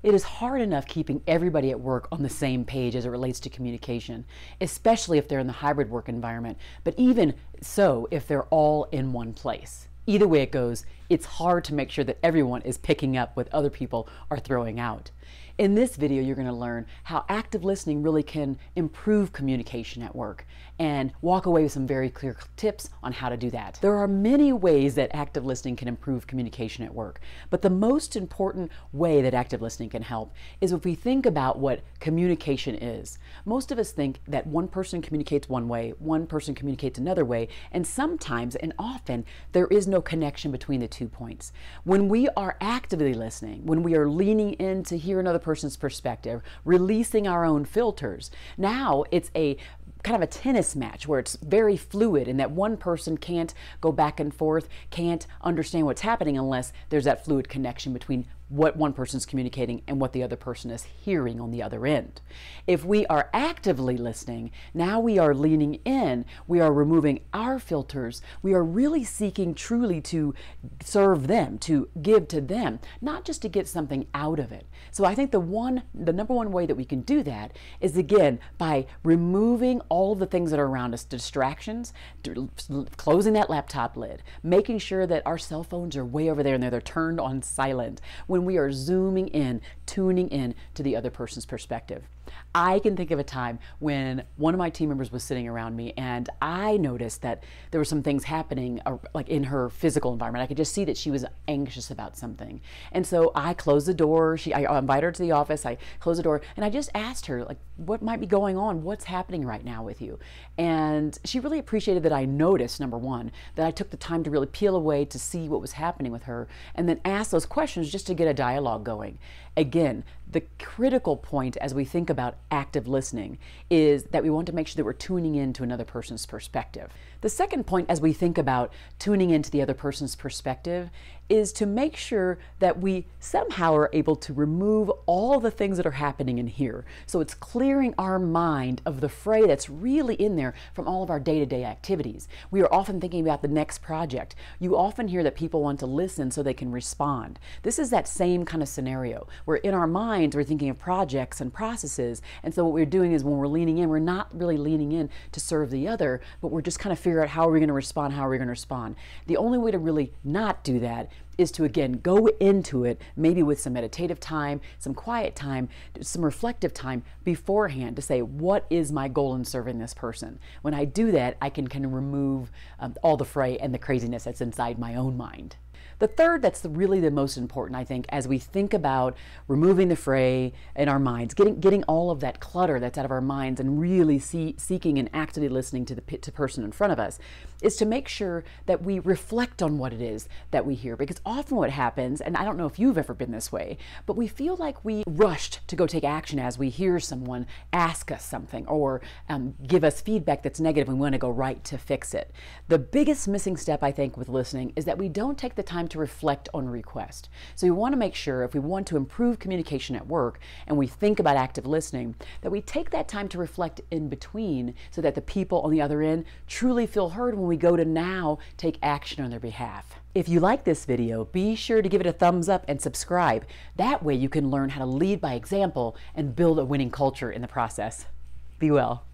It is hard enough keeping everybody at work on the same page as it relates to communication, especially if they're in the hybrid work environment, but even so if they're all in one place. Either way it goes, it's hard to make sure that everyone is picking up what other people are throwing out. In this video, you're going to learn how active listening really can improve communication at work and walk away with some very clear tips on how to do that. There are many ways that active listening can improve communication at work, but the most important way that active listening can help is if we think about what communication is. Most of us think that one person communicates one way, one person communicates another way, and sometimes and often there is no connection between the 2 points. When we are actively listening, when we are leaning in to hear another person's perspective, releasing our own filters, now it's a kind of a tennis match where it's very fluid and that one person can't go back and forth, can't understand what's happening unless there's that fluid connection between what one person's communicating and what the other person is hearing on the other end. If we are actively listening, now we are leaning in, we are removing our filters, we are really seeking truly to serve them, to give to them, not just to get something out of it. So I think the number one way that we can do that is, again, by removing all of the things that are around us, distractions, closing that laptop lid, making sure that our cell phones are way over there and they're turned on silent. When we are zooming in, tuning in to the other person's perspective. I can think of a time when one of my team members was sitting around me and I noticed that there were some things happening like in her physical environment. I could just see that she was anxious about something. And so I closed the door. I invited her to the office. I closed the door and I just asked her, like, what might be going on? What's happening right now with you? And she really appreciated that I noticed, number one, that I took the time to really peel away to see what was happening with her and then ask those questions just to get a dialogue going. Again, the critical point as we think about active listening is that we want to make sure that we're tuning in to another person's perspective. The second point as we think about tuning into the other person's perspective is to make sure that we somehow are able to remove all the things that are happening in here. So it's clearing our mind of the fray that's really in there from all of our day-to-day activities. We are often thinking about the next project. You often hear that people want to listen so they can respond. This is that same kind of scenario where in our minds we're thinking of projects and processes, and so what we're doing is when we're leaning in, we're not really leaning in to serve the other, but we're just kind of figuring out how are we going to respond, how are we going to respond. The only way to really not do that is to, again, go into it maybe with some meditative time, some quiet time, some reflective time beforehand to say, what is my goal in serving this person? When I do that, I can kind of remove all the fray and the craziness that's inside my own mind. The third that's really the most important, I think, as we think about removing the fray in our minds, getting all of that clutter that's out of our minds and really seeking and actively listening to the person in front of us, is to make sure that we reflect on what it is that we hear. Because often what happens, and I don't know if you've ever been this way, but we feel like we rushed to go take action as we hear someone ask us something or give us feedback that's negative and we want to go right to fix it. The biggest missing step, I think, with listening is that we don't take the time to reflect on request. So we want to make sure if we want to improve communication at work and we think about active listening, that we take that time to reflect in between so that the people on the other end truly feel heard when we go to now take action on their behalf. If you like this video, be sure to give it a thumbs up and subscribe. That way you can learn how to lead by example and build a winning culture in the process. Be well.